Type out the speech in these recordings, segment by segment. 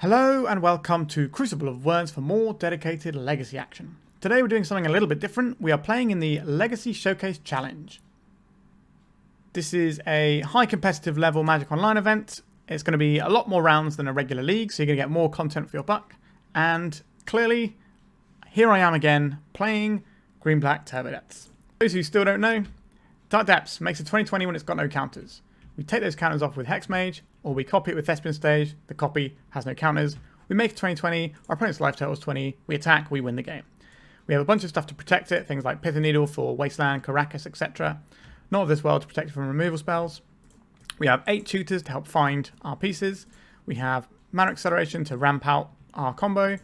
Hello and welcome to Crucible of Words for more dedicated Legacy action. Today we're doing something a little bit different. We are playing in the Legacy Showcase Challenge. This is a high competitive level Magic Online event. It's going to be a lot more rounds than a regular league, so you're going to get more content for your buck. And clearly, here I am again, playing Green-Black Turbodepths. Those who still don't know, Turbodepths makes a 2020 when it's got no counters. We take those counters off with Hexmage, or we copy it with Thespian stage. The copy has no counters. We make it 2020, our opponent's life total is 20, we attack, we win the game. We have a bunch of stuff to protect it, things like Pithing Needle for Wasteland, Caracas, etc. Not of this world to protect it from removal spells. We have 8 tutors to help find our pieces. We have Mana Acceleration to ramp out our combo.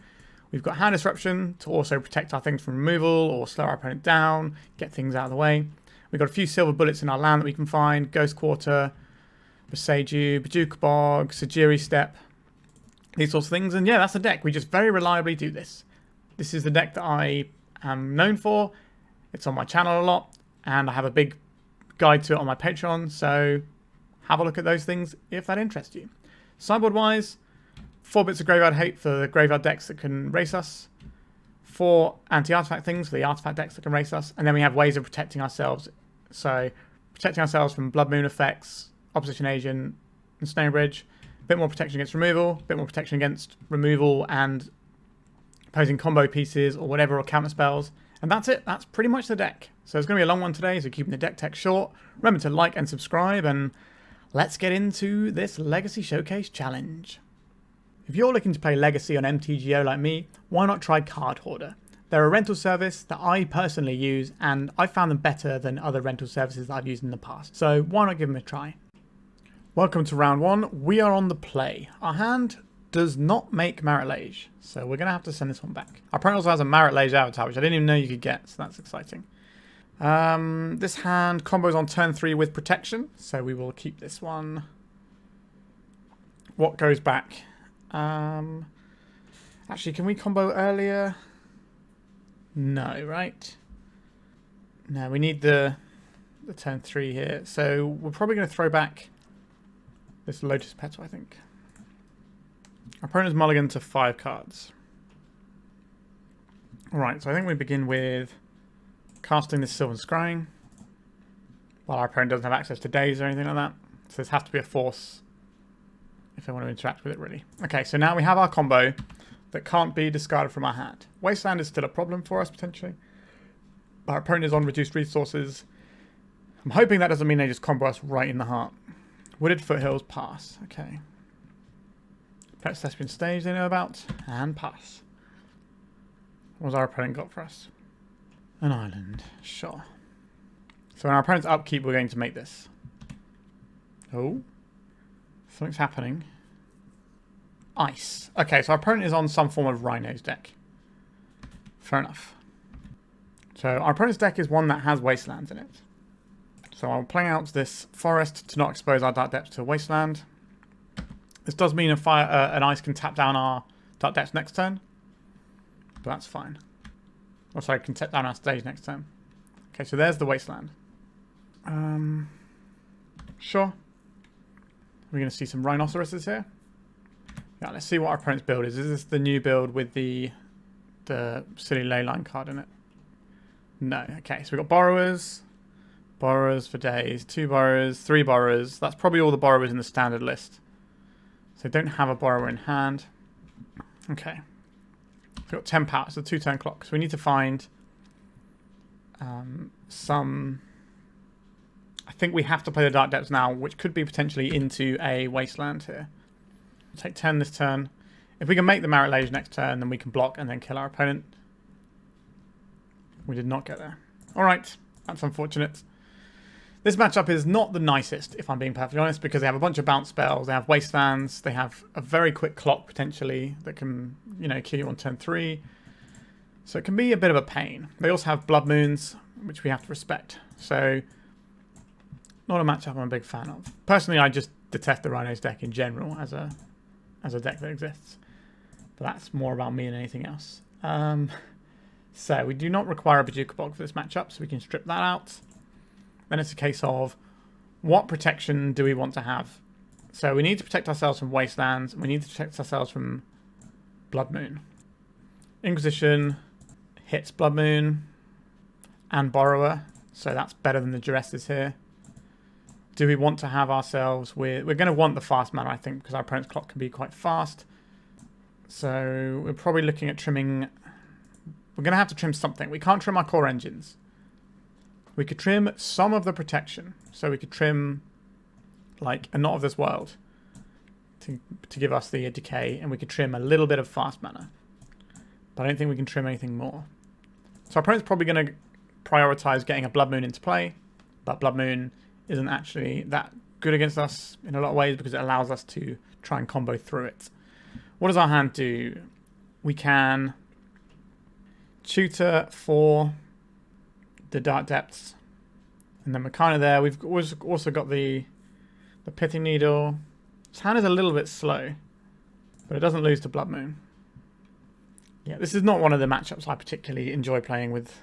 We've got Hand Disruption to also protect our things from removal or slow our opponent down, get things out of the way. We've got a few silver bullets in our land that we can find, Ghost Quarter, Boseiju, Bojuka Bog, Sejiri Steppe, these sorts of things. And yeah, that's the deck. We just very reliably do this. This is the deck that I am known for. It's on my channel a lot, and I have a big guide to it on my Patreon, so have a look at those things if that interests you. Sideboard-wise, 4 bits of Graveyard Hate for the Graveyard decks that can race us, 4 anti-artifact things for the artifact decks that can race us, and then we have ways of protecting ourselves. So, protecting ourselves from Blood Moon effects, Opposition Agent, and Snowbridge. A bit more protection against removal, a bit more protection against removal and opposing combo pieces or whatever, or counter spells. And that's it. That's pretty much the deck. So it's going to be a long one today, so keeping the deck text short. Remember to like and subscribe, and let's get into this Legacy Showcase Challenge. If you're looking to play Legacy on MTGO like me, why not try Card Hoarder? They're a rental service that I personally use, and I found them better than other rental services that I've used in the past. So why not give them a try? Welcome to round 1. We are on the play. Our hand does not make Marit Lage, so we're going to have to send this one back. Our opponent also has a Marit Lage avatar, which I didn't even know you could get, so that's exciting. This hand combos on turn 3 with protection, so we will keep this one. What goes back? Actually, can we combo earlier? No, right? No, we need the turn 3 here, so we're probably going to throw back this Lotus Petal, I think. Our opponent's mulligan to 5 cards. Alright, so I think we begin with casting this Sylvan Scrying, while our opponent doesn't have access to days or anything like that. So this has to be a force if I want to interact with it, really. Okay, so now we have our combo that can't be discarded from our hand. Wasteland is still a problem for us, potentially. But our opponent is on reduced resources. I'm hoping that doesn't mean they just combo us right in the heart. Wooded Foothills, pass. Okay. Perhaps Thespian stage they know about. And pass. What has our opponent got for us? An island. Sure. So in our opponent's upkeep, we're going to make this. Oh. Something's happening. Ice. Okay, so our opponent is on some form of Rhino's deck. Fair enough. So our opponent's deck is one that has Wastelands in it. So I'll play out this forest to not expose our Dark Depths to Wasteland. This does mean an ice can tap down our Dark Depths next turn. But that's fine. Or sorry, can tap down our stage next turn. Okay, so there's the Wasteland. Sure. We're going to see some Rhinoceroses here. Yeah, let's see what our opponent's build is. Is this the new build with the silly Leyline card in it? No. Okay, so we've got Borrowers. Borrowers for days, 2 borrowers, 3 borrowers. That's probably all the borrowers in the standard list. So don't have a borrower in hand. Okay. We've got 10 power, so 2 turn clock. So we need to find some... I think we have to play the Dark Depths now, which could be potentially into a Wasteland here. We'll take 10 this turn. If we can make the Marit Lage next turn, then we can block and then kill our opponent. We did not get there. Alright, that's unfortunate. This matchup is not the nicest, if I'm being perfectly honest, because they have a bunch of bounce spells, they have Wastelands, they have a very quick clock, potentially, that can, you know, kill you on turn 3. So it can be a bit of a pain. They also have Blood Moons, which we have to respect. So, not a matchup I'm a big fan of. Personally, I just detest the Rhino's deck in general as a deck that exists. But that's more about me than anything else. So, we do not require a Bojuka Bog for this matchup, so we can strip that out. Then it's a case of what protection do we want to have So we need to protect ourselves from Wastelands. We need to protect ourselves from Blood Moon. Inquisition hits Blood Moon and Borrower. So that's better than the Duresses here. Do we want to have ourselves with... We're going to want the fast mana, I think, because our opponent's clock can be quite fast. So we're probably looking at trimming... We're going to have to trim something. We can't trim our core engines. We could trim some of the protection. So we could trim, like, a Not of This World to give us the decay. And we could trim a little bit of fast mana. But I don't think we can trim anything more. So our opponent's probably going to prioritize getting a Blood Moon into play. But Blood Moon isn't actually that good against us in a lot of ways because it allows us to try and combo through it. What does our hand do? We can tutor for the Dark Depths. And then we're kind of there. We've also got the Pithing Needle. This hand is a little bit slow, but it doesn't lose to Blood Moon. Yeah, this is not one of the matchups I particularly enjoy playing with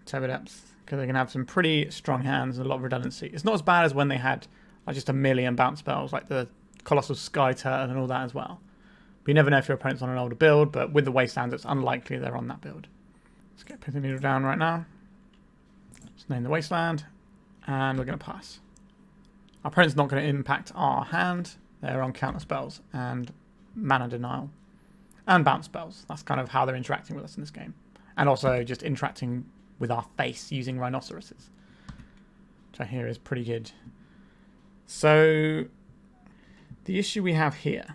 Turbodepths, because they can have some pretty strong hands and a lot of redundancy. It's not as bad as when they had like just a million bounce spells, like the Colossal Sky Turtle and all that as well. But you never know if your opponent's on an older build, but with the Wastelands, it's unlikely they're on that build. Let's get Pithing Needle down right now. Let's name the Wasteland, and we're going to pass. Our opponent's not going to impact our hand. They're on counter spells and mana denial and bounce spells. That's kind of how they're interacting with us in this game. And also just interacting with our face using rhinoceroses, which I hear is pretty good. So the issue we have here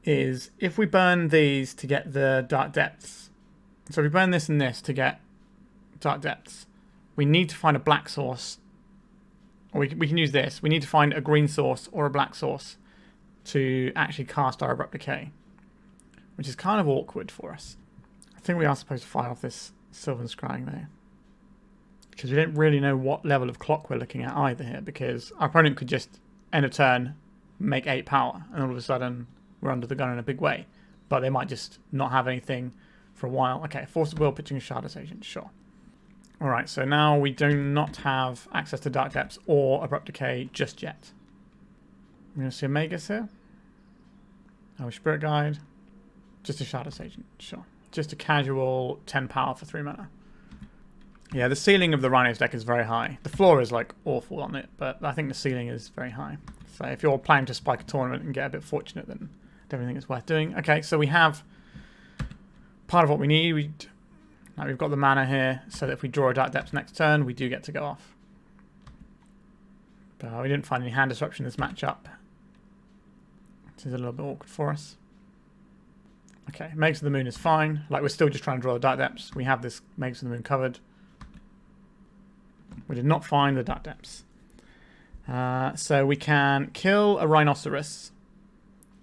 is if we burn these to get the Dark Depths, so if we burn this and this to get Dark Depths, we need to find a black source, or we can use this. We need to find a green source or a black source to actually cast our Abrupt Decay, which is kind of awkward for us. I think we are supposed to fire off this Sylvan Scrying though, because we don't really know what level of clock we're looking at either here, because our opponent could just end a turn, make 8 power, and all of a sudden we're under the gun in a big way. But they might just not have anything for a while. Okay, Force of Will, pitching a Shardless Agent, sure. Alright, so now we do not have access to Dark Depths or Abrupt Decay just yet. We're going to see a Magus here. Oh, Spirit Guide. Just a Shardless Agent, sure. Just a casual 10 power for 3 mana. Yeah, the ceiling of the Rhinos deck is very high. The floor is like awful on it, but I think the ceiling is very high. So if you're planning to spike a tournament and get a bit fortunate, then I don't think it's worth doing. Okay, so we have part of what we need. Now we've got the mana here, so that if we draw a Dark Depths next turn, we do get to go off. But we didn't find any hand disruption in this matchup. This is a little bit awkward for us. Okay, Magus of the Moon is fine. Like, we're still just trying to draw the Dark Depths. We have this Magus of the Moon covered. We did not find the Dark Depths. So we can kill a Rhinoceros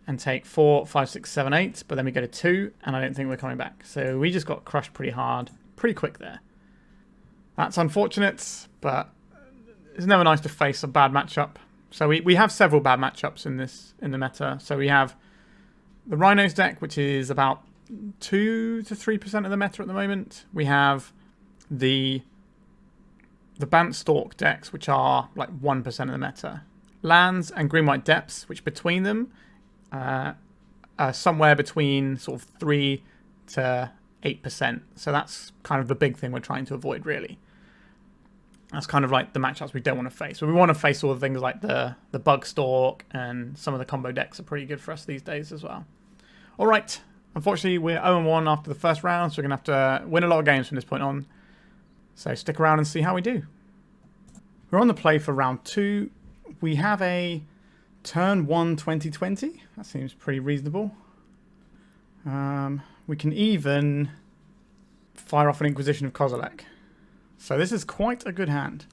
and take 4, 5, 6, 7, 8, but then we go to 2, and I don't think we're coming back. So we just got crushed pretty hard, pretty quick there. That's unfortunate, but it's never nice to face a bad matchup. So we have several bad matchups in the meta. So we have the Rhinos deck, which is about 2 to 3% of the meta at the moment. We have the Bant Stalk decks, which are like 1% of the meta. Lands and Green-White Depths, which between them are somewhere between sort of 3 to 8%. So that's kind of the big thing we're trying to avoid, really. That's kind of like the matchups we don't want to face. So we want to face all the things like the Bug Stalk, and some of the combo decks are pretty good for us these days as well. All right. Unfortunately, we're 0-1 after the first round, so we're going to have to win a lot of games from this point on. So stick around and see how we do. We're on the play for round 2. We have a turn 1 2020. That seems pretty reasonable. We can even fire off an Inquisition of Kozilek. So this is quite a good hand.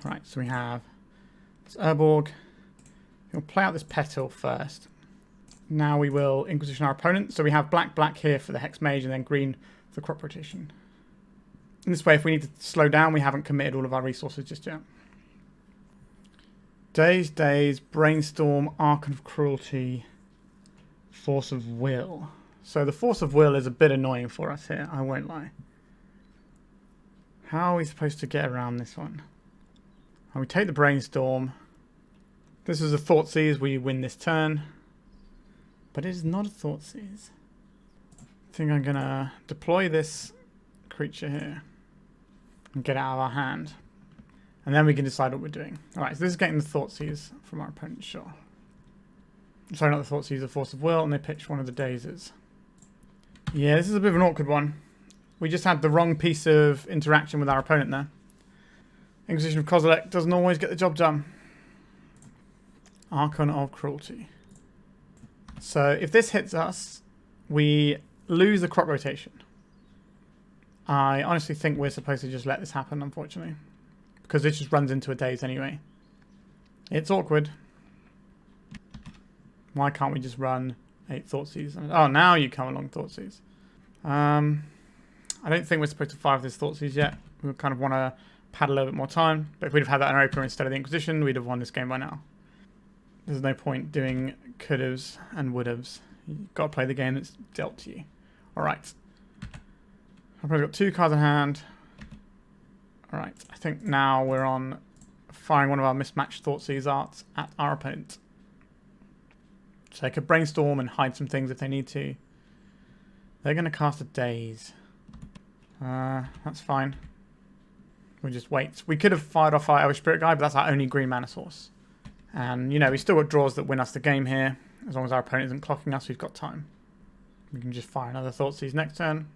Right, so we have this Urborg. We'll play out this Petal first. Now we will Inquisition our opponent. So we have black here for the Hexmage, and then green for the crop rotation. In this way, if we need to slow down, we haven't committed all of our resources just yet. Daze, Brainstorm, Archon of Cruelty, Force of Will. So the Force of Will is a bit annoying for us here, I won't lie. How are we supposed to get around this one? And we take the Brainstorm. This is a Thoughtseize. We win this turn. But it is not a Thoughtseize. I think I'm going to deploy this creature here and get it out of our hand. And then we can decide what we're doing. Alright, so this is getting the Thoughtseize from our opponent, sure. Sorry, not the Thoughtseize, the Force of Will, and they pitched one of the Daisies. Yeah, this is a bit of an awkward one. We just had the wrong piece of interaction with our opponent there. Inquisition of Kozilek doesn't always get the job done. Archon of Cruelty. So if this hits us, we lose the crop rotation. I honestly think we're supposed to just let this happen, unfortunately. Because it just runs into a Daze anyway. It's awkward. Why can't we just run 8 Thoughtseize? Oh, now you come along, Thoughtseize. I don't think we're supposed to fire this Thoughtseize yet. We kind of want to pad a little bit more time. But if we'd have had that in our opener instead of the Inquisition, we'd have won this game by now. There's no point doing could-haves and would-haves. You've got to play the game that's dealt to you. Alright. I've probably got 2 cards in hand. Alright, I think now we're on firing one of our mismatched Thoughtseize arts at our opponent. So they could brainstorm and hide some things if they need to. They're going to cast a Daze. That's fine. We'll just wait. We could have fired off our Elvish Spirit Guide, but that's our only green mana source. And, you know, we still got draws that win us the game here. As long as our opponent isn't clocking us, we've got time. We can just fire another Thoughtseize next turn.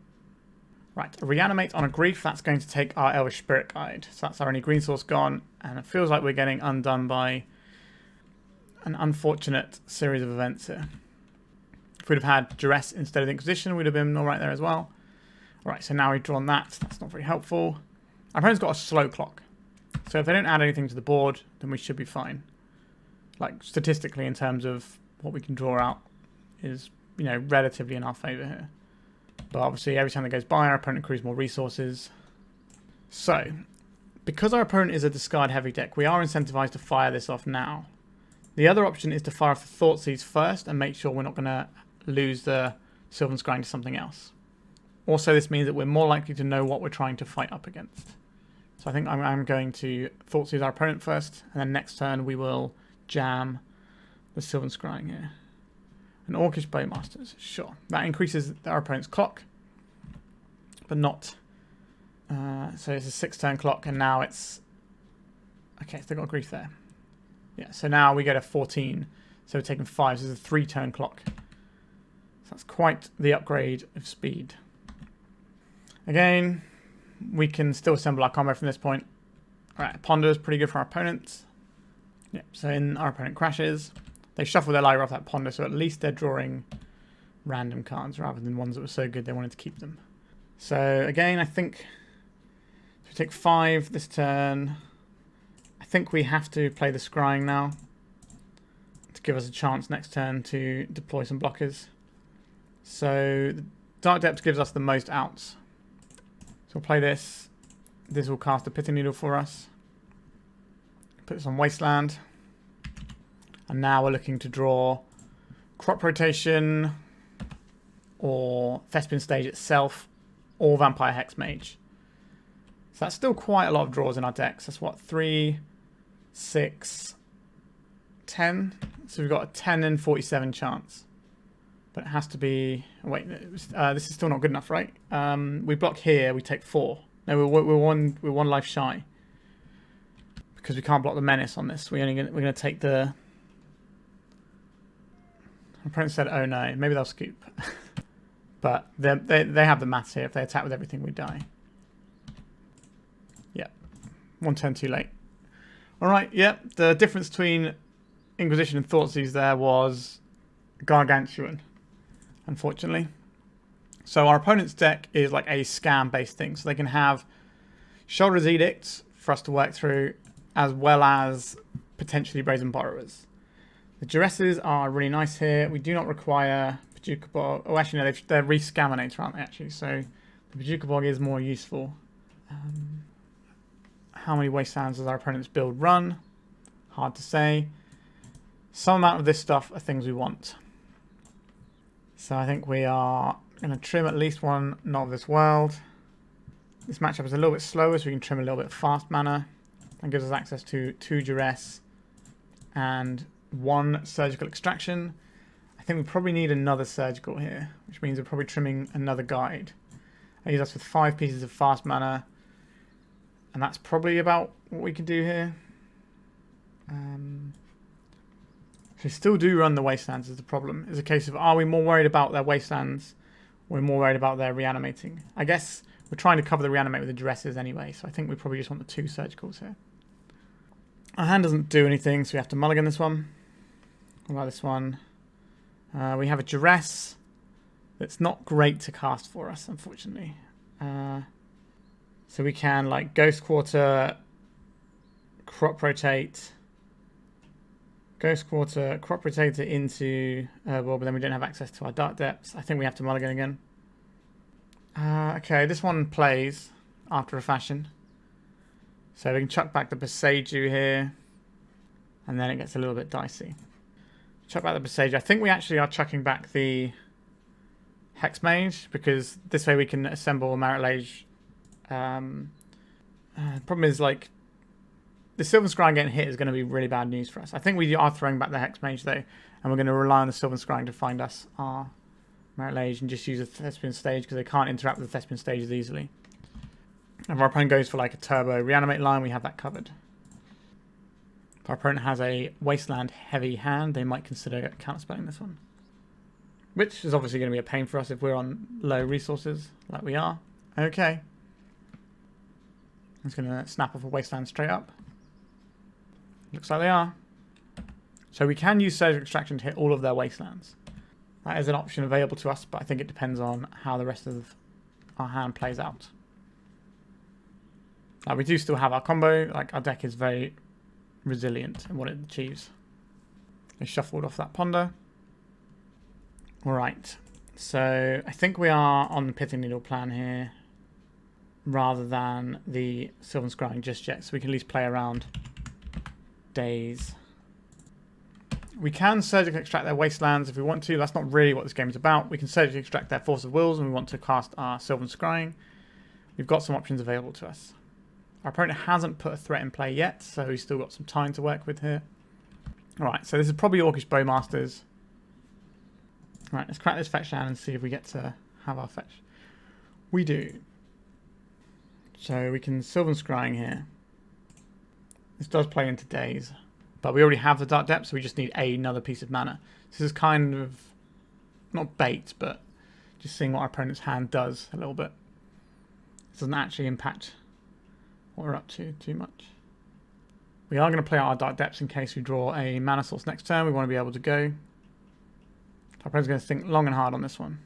Right, a Reanimate on a Grief. That's going to take our Elvish Spirit Guide. So that's our only green source gone. And it feels like we're getting undone by an unfortunate series of events here. If we'd have had Duress instead of the Inquisition, we'd have been all right there as well. Alright, so now we've drawn that. That's not very helpful. Our opponent's got a slow clock. So if they don't add anything to the board, then we should be fine. Like, statistically, in terms of what we can draw out is, you know, relatively in our favour here. But obviously, every time that goes by, our opponent accrues more resources. So, because our opponent is a discard-heavy deck, we are incentivized to fire this off now. The other option is to fire off the Thoughtseize first and make sure we're not going to lose the Sylvan Scrying to something else. Also, this means that we're more likely to know what we're trying to fight up against. So I think I'm going to Thoughtseize our opponent first, and then next turn we will jam the Sylvan Scrying here. And Orcish Bowmasters, sure. That increases our opponent's clock, but not. So it's a 6-turn clock, and now it's. Okay, so they've got a grief there. Yeah, so now we go to 14. So we're taking 5, so it's a 3-turn clock. So that's quite the upgrade of speed. Again, we can still assemble our combo from this point. Alright, Ponder is pretty good for our opponents. Yep, so in our opponent crashes. They shuffle their library off that Ponder, so at least they're drawing random cards rather than ones that were so good they wanted to keep them. So again, I think we take 5 this turn. I think we have to play the Scrying now to give us a chance next turn to deploy some blockers. So the Dark Depths gives us the most outs. So we'll play this. This will cast a Pithing Needle for us. Put this on Wasteland. And now we're looking to draw Crop Rotation or Thespian Stage itself or Vampire Hexmage. So that's still quite a lot of draws in our decks. That's what, 3, 6, 10? So we've got a 10 and 47 chance. But it has to be... Oh wait, this is still not good enough, right? We block here, we take 4. No, we're one life shy. Because we can't block the Menace on this. We're going to take the... My opponent said, oh no, maybe they'll scoop. But they have the maths here. If they attack with everything, we die. Yeah. 1 turn too late. Alright, yep. Yeah, the difference between Inquisition and Thoughtseize there was gargantuan, unfortunately. So our opponent's deck is like a scam-based thing. So they can have Shoulder's Edicts for us to work through, as well as potentially Brazen Borrowers. The Duresses are really nice here. We do not require Bojuka Bog. Oh, actually, no, they're Rescaminator, aren't they, actually? So the Bojuka Bog is more useful. How many Wastelands does our opponent's build run? Hard to say. Some amount of this stuff are things we want. So I think we are going to trim at least one Not of This World. This matchup is a little bit slower, so we can trim a little bit fast mana. That gives us access to 2 Duress and 1 surgical extraction. I think we probably need another surgical here, which means we're probably trimming another guide. I use us with 5 pieces of fast mana, and that's probably about what we can do here. So we still do run the wastelands is the problem. It's a case of, are we more worried about their wastelands, or are we more worried about their reanimating? I guess we're trying to cover the reanimate with the Duresses anyway, so I think we probably just want the 2 surgicals here. Our hand doesn't do anything, so we have to mulligan this one. What about this one? We have a Duress that's not great to cast for us, unfortunately. So we can like Ghost Quarter, Crop Rotate, Ghost Quarter, Crop Rotate it into Urborg, but then we don't have access to our Dark Depths. I think we have to mulligan again. Okay, this one plays after a fashion. So we can chuck back the Boseiju here, and then it gets a little bit dicey. Chuck back the Boseiju. I think we actually are chucking back the Hexmage, because this way we can assemble a Merit Lage. The problem is, like, the Sylvan Scrying getting hit is going to be really bad news for us. I think we are throwing back the Hexmage, though, and we're going to rely on the Sylvan Scrying to find us our Merit Lage and just use a Thespian stage, because they can't interact with the Thespian stages easily. If our opponent goes for like a turbo reanimate line, we have that covered. If our opponent has a wasteland heavy hand, they might consider counterspelling this one, which is obviously going to be a pain for us if we're on low resources like we are. Okay. I'm just going to snap off a wasteland straight up. Looks like they are. So we can use Surgical Extraction to hit all of their wastelands. That is an option available to us, but I think it depends on how the rest of our hand plays out. We do still have our combo. Like, our deck is very resilient in what it achieves. I shuffled off that Ponder. Alright, so I think we are on the Pithing Needle plan here rather than the Sylvan Scrying just yet, so we can at least play around days. We can surgically extract their wastelands if we want to. That's not really what this game is about. We can surgically extract their Force of Wills when we want to cast our Sylvan Scrying. We've got some options available to us. Our opponent hasn't put a threat in play yet, so we've still got some time to work with here. Alright, so this is probably Orcish Bowmasters. Alright, let's crack this fetch down and see if we get to have our fetch. We do. So we can Sylvan Scrying here. This does play into days, but we already have the Dark Depths, so we just need another piece of mana. This is kind of, not bait, but just seeing what our opponent's hand does a little bit. This doesn't actually impact what we're up to too much. We are going to play out our Dark Depths in case we draw a mana source next turn. We want to be able to go. Our opponent's going to think long and hard on this one.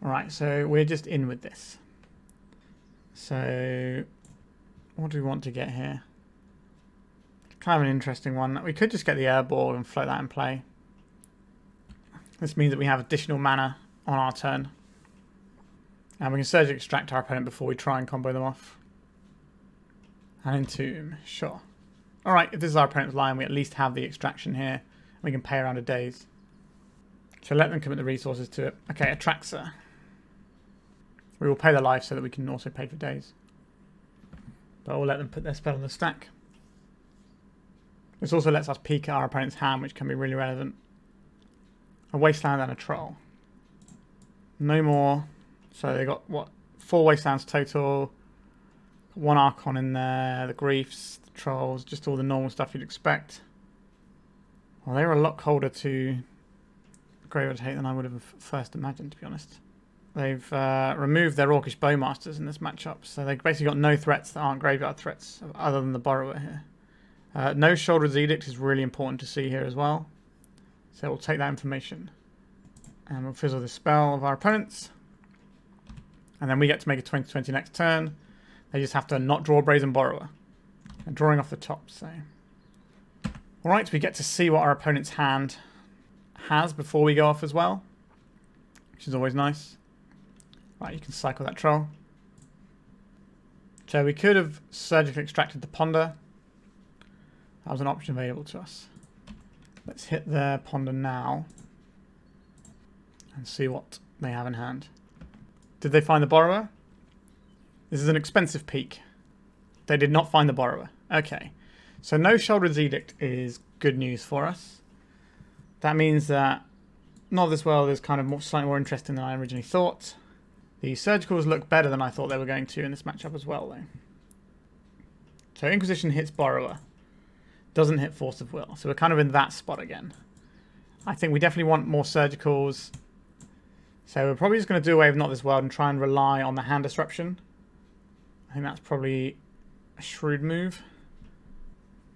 Alright, so we're just in with this. So what do we want to get here? Kind of an interesting one. We could just get the Urborg and float that in play. This means that we have additional mana on our turn. And we can surgically extract our opponent before we try and combo them off. And Entomb, sure. Alright, if this is our opponent's line, we at least have the extraction here. We can pay around a days. So let them commit the resources to it. Okay, Atraxa. We will pay their life so that we can also pay for days. But we'll let them put their spell on the stack. This also lets us peek at our opponent's hand, which can be really relevant. A Wasteland and a Troll. No more. So they got, what, 4 Wastelands total. 1 Archon in there. The Griefs, the Trolls, just all the normal stuff you'd expect. Well, they were a lot colder to Graveyard Hate than I would have first imagined, to be honest. They've removed their Orcish Bowmasters in this matchup, so they've basically got no threats that aren't graveyard threats, other than the Borrower here. No Shoulder's Edict is really important to see here as well. So we'll take that information. And we'll fizzle the spell of our opponents. And then we get to make a 20/20 next turn. They just have to not draw Brazen Borrower. And drawing off the top, so. Alright, we get to see what our opponent's hand has before we go off as well, which is always nice. Right, you can cycle that Troll. So we could have surgically extracted the Ponder. That was an option available to us. Let's hit their Ponder now and see what they have in hand. Did they find the Borrower? This is an expensive peak. They did not find the Borrower. Okay. So no Shoulder's Edict is good news for us. That means that Not This World is kind of slightly more interesting than I originally thought. The Surgicals look better than I thought they were going to in this matchup as well, though. So Inquisition hits Borrower. Doesn't hit Force of Will. So we're kind of in that spot again. I think we definitely want more Surgicals. So we're probably just going to do away with Not This World and try and rely on the Hand Disruption. I think that's probably a shrewd move.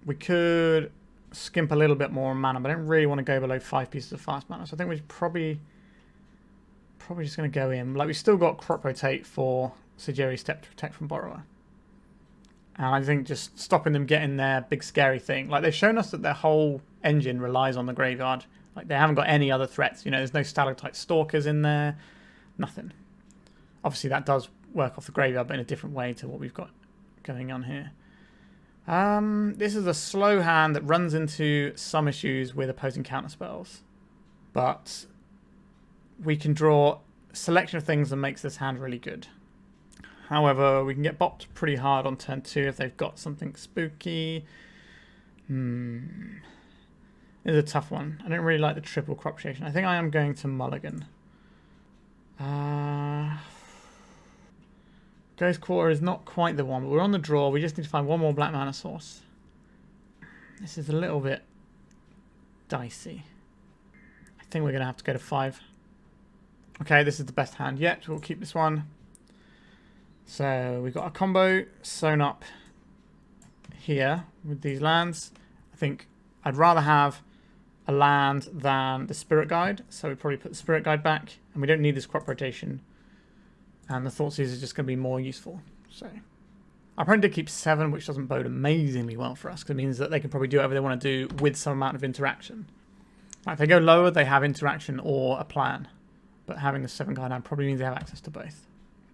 We could skimp a little bit more on mana, but I don't really want to go below 5 pieces of fast mana. So I think we're probably just going to go in. Like, we've still got Crop Rotate for Sejiri Steppe to protect from Borrower. And I think just stopping them getting their big scary thing. Like, they've shown us that their whole engine relies on the graveyard. Like, they haven't got any other threats. You know, there's no Stalactite Stalkers in there. Nothing. Obviously, that does work off the graveyard, but in a different way to what we've got going on here. This is a slow hand that runs into some issues with opposing counterspells. But we can draw a selection of things that makes this hand really good. However, we can get bopped pretty hard on turn 2 if they've got something spooky. It's a tough one. I don't really like the triple Crop Rotation. I think I am going to mulligan. Ghost Quarter is not quite the one, but we're on the draw. We just need to find one more black mana source. This is a little bit dicey. I think we're going to have to go to 5. Okay, this is the best hand yet. We'll keep this one. So we've got a combo sewn up here with these lands. I think I'd rather have a land than the Spirit Guide. So we probably put the Spirit Guide back. And we don't need this Crop Rotation. And the Thoughtseize is just going to be more useful. So our opponent did keep 7, which doesn't bode amazingly well for us. Because it means that they can probably do whatever they want to do with some amount of interaction. Like if they go lower, they have interaction or a plan. But having the 7 card hand probably means they have access to both.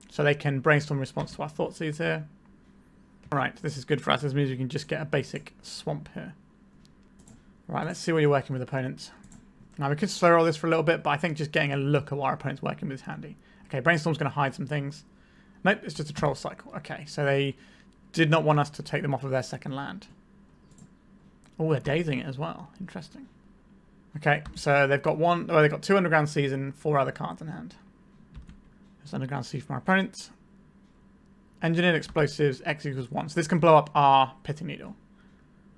So they can brainstorm response to our Thoughtseize here. Alright, this is good for us. This means we can just get a basic swamp here. Alright, let's see what you're working with, opponents. Now we could slow roll this for a little bit, but I think just getting a look at what our opponent's working with is handy. Okay, Brainstorm's going to hide some things. Nope, it's just a troll cycle. Okay, so they did not want us to take them off of their second land. Oh, they're dazing it as well. Interesting. Okay, so they've got they've got 2 Underground Seas and 4 other cards in hand. There's Underground Sea from our opponents. Engineered Explosives, X equals 1. So this can blow up our Pithing Needle.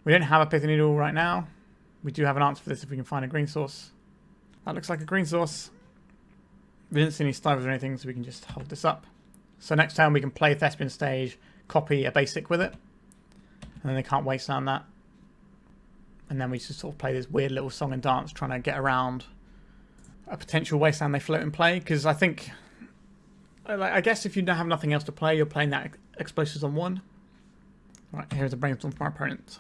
We don't have a Pithing Needle right now. We do have an answer for this if we can find a green source. That looks like a green source. We didn't see any stivers or anything, so we can just hold this up. So next time we can play Thespian stage, copy a basic with it. And then they can't wasteland that. And then we just sort of play this weird little song and dance trying to get around a potential wasteland they float and play. Because I think, I guess if you don't have nothing else to play, you're playing that Explosives on 1. Right, here's a Brainstorm from our opponent.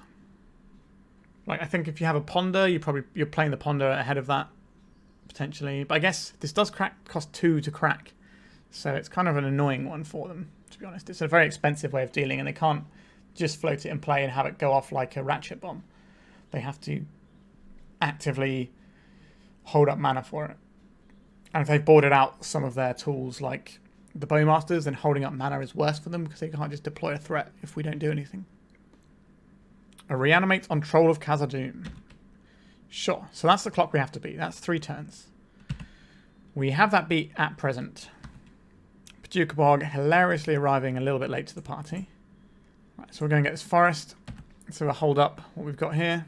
Like, I think if you have a Ponder, you're playing the Ponder ahead of that, potentially. But I guess this does cost 2 to crack. So it's kind of an annoying one for them, to be honest. It's a very expensive way of dealing, and they can't just float it in play and have it go off like a Ratchet Bomb. They have to actively hold up mana for it. And if they've boarded out some of their tools, like the Bowmasters, then holding up mana is worse for them because they can't just deploy a threat if we don't do anything. A Reanimate on Troll of Khazad-dûm. Sure, so that's the clock we have to beat. That's 3 turns. We have that beat at present. Bojuka Bog hilariously arriving a little bit late to the party. Right, so we're going to get this forest. So we'll hold up what we've got here.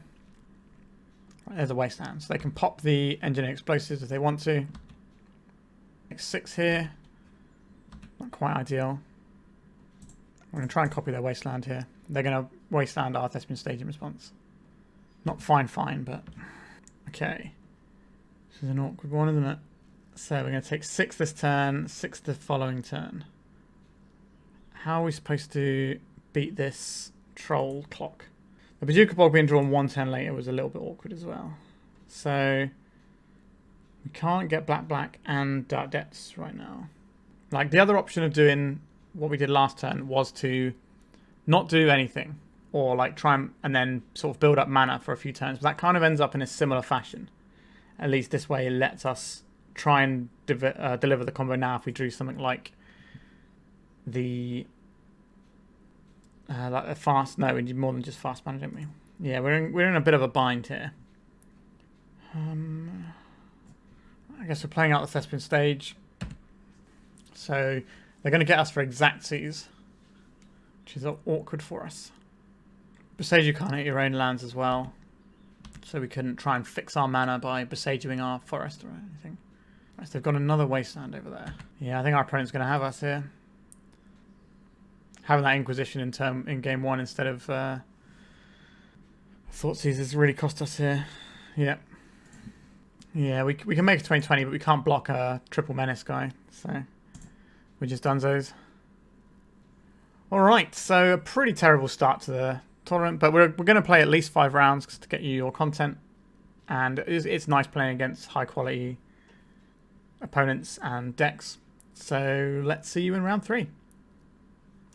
Right, there's a wasteland. So they can pop the Engineered Explosives if they want to. 6 here. Not quite ideal. We're going to try and copy their wasteland here. They're going to wasteland our Thespian stage in response. Not fine, but... Okay. This is an awkward one, isn't it? So we're going to take 6 this turn, 6 the following turn. How are we supposed to beat this troll clock? The Bojuka Bog being drawn 1 turn later was a little bit awkward as well. So we can't get black and Dark Depths right now. Like, the other option of doing what we did last turn was to not do anything, or like try and then sort of build up mana for a few turns. But that kind of ends up in a similar fashion. At least this way it lets us try and deliver the combo now if we drew something like the like a fast. No, we need more than just fast mana, don't we? Yeah, we're in a bit of a bind here. I guess we're playing out the Thespian stage. So they're going to get us for Exactsies, which is awkward for us. Boseiju can't hit your own lands as well, so we couldn't try and fix our mana by Boseijuing our forest or anything. Right, so they've got another wasteland over there. Yeah, I think our opponent's going to have us here. Having that Inquisition in game 1 instead of Thoughtseize has really cost us here. Yeah. Yeah, we can make a 20/20, but we can't block a triple menace guy, so we just dunzos. Alright, so a pretty terrible start to the tournament, but we're going to play at least 5 rounds to get you your content, and it's nice playing against high quality opponents and decks. So let's see you in round 3.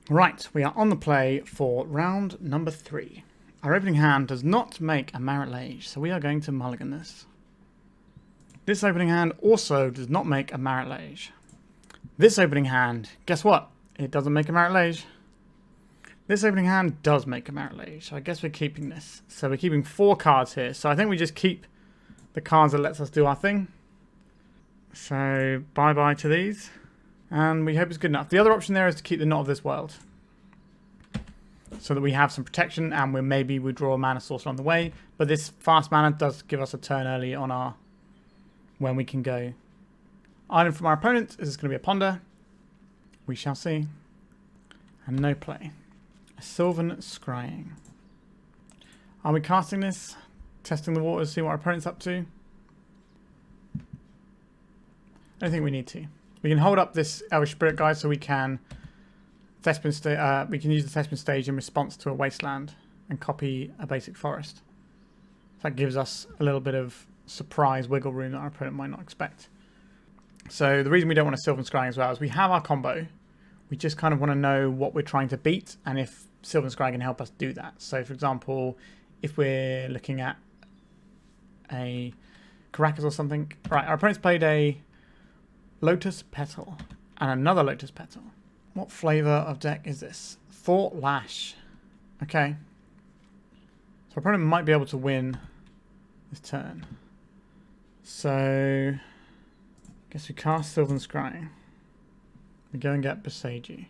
Right, we are on the play for round number 3. Our opening hand does not make a Marit Lage, so we are going to mulligan this. This opening hand also does not make a Marit Lage. This opening hand, guess what? It doesn't make a Marit Lage. This opening hand does make a Marit Lage, so I guess we're keeping this. So we're keeping 4 cards here, so I think we just keep the cards that lets us do our thing. So bye-bye to these. And we hope it's good enough. The other option there is to keep the Knot of this World, so that we have some protection and maybe we draw a mana source on the way. But this fast mana does give us a turn early on our when we can go. Item from our opponent. Is this going to be a ponder? We shall see. And no play. A Sylvan Scrying. Are we casting this? Testing the waters, see what our opponent's up to? I don't think we need to. We can hold up this Elvish Spirit Guide so we can we can use the Thespian stage in response to a wasteland and copy a basic forest. That gives us a little bit of surprise wiggle room that our opponent might not expect. So the reason we don't want to Sylvan Scrying as well is we have our combo. We just kind of want to know what we're trying to beat and if Sylvan Scrying can help us do that. So for example, if we're looking at a Karakas or something. Right, our opponent's played a Lotus Petal and another Lotus Petal. What flavour of deck is this? Thought Lash. Okay. So our opponent might be able to win this turn. So I guess we cast Sylvan Scrying. We go and get Boseiju.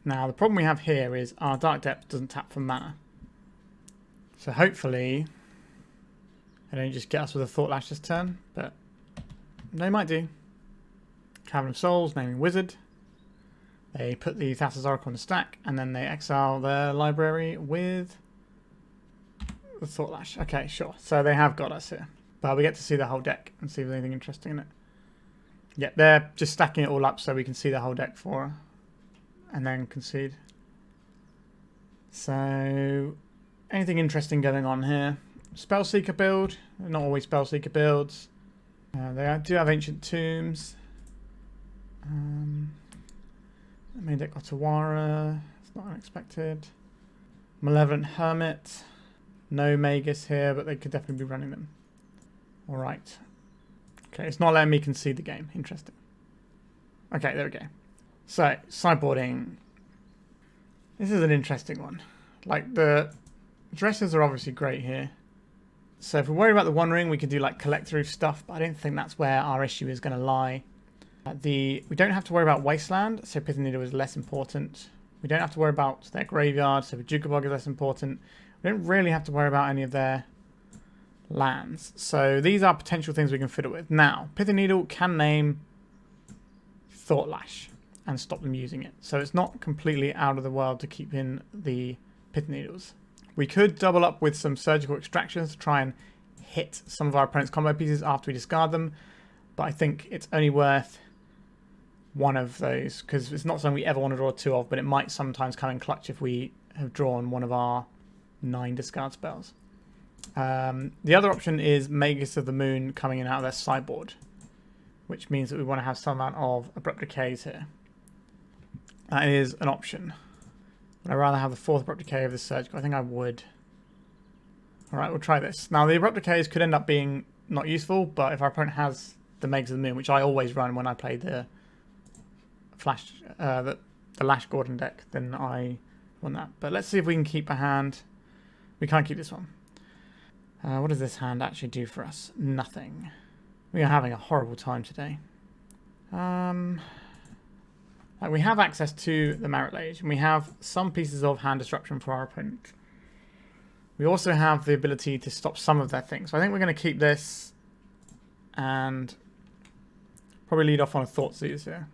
Now the problem we have here is our Dark Depth doesn't tap for mana. So hopefully they don't just get us with a Thought Lash this turn, but they might do. Cavern of Souls, naming Wizard. They put the Thassa's Oracle on the stack, and then they exile their library with the Thought Lash. Okay, sure. So they have got us here. But we get to see the whole deck and see if there's anything interesting in it. Yeah, they're just stacking it all up so we can see the whole deck for and then concede. So anything interesting going on here? Spellseeker build. Not always Spellseeker builds. They do have Ancient Tombs. Main deck Otawara. It's not unexpected. Malevolent Hermit. No Magus here, but they could definitely be running them. Alright. Okay, it's not letting me concede the game. Interesting. Okay, there we go. So, sideboarding. This is an interesting one. Like, the dresses are obviously great here. So if we're worried about the One Ring, we can do like Collector Ouphe stuff, but I don't think that's where our issue is going to lie. We don't have to worry about Wasteland, so Pithing Needle is less important. We don't have to worry about their graveyard, so Bojuka Bog is less important. We don't really have to worry about any of their lands. So these are potential things we can fiddle with. Now, Pithing Needle can name Thought Lash and stop them using it. So it's not completely out of the world to keep in the Pithing Needles. We could double up with some Surgical Extractions to try and hit some of our opponent's combo pieces after we discard them. But I think it's only worth one of those because it's not something we ever want to draw 2 of, but it might sometimes come in clutch if we have drawn one of our 9 discard spells. The other option is Magus of the Moon coming in out of their sideboard, which means that we want to have some amount of Abrupt Decays here. That is an option. Would I rather have the 4th Abrupt Decay of the Surgical? I think I would. Alright, we'll try this. Now, the Abrupt Decays could end up being not useful, but if our opponent has the Magus of the Moon, which I always run when I play the Lash Gordon deck, then I on that. But let's see if we can keep a hand. We can't keep this one. What does this hand actually do for us? Nothing. We are having a horrible time today. Like we have access to the Merit Lage, and we have some pieces of hand disruption for our opponent. We also have the ability to stop some of their things. So I think we're going to keep this and probably lead off on a Thoughtseize here.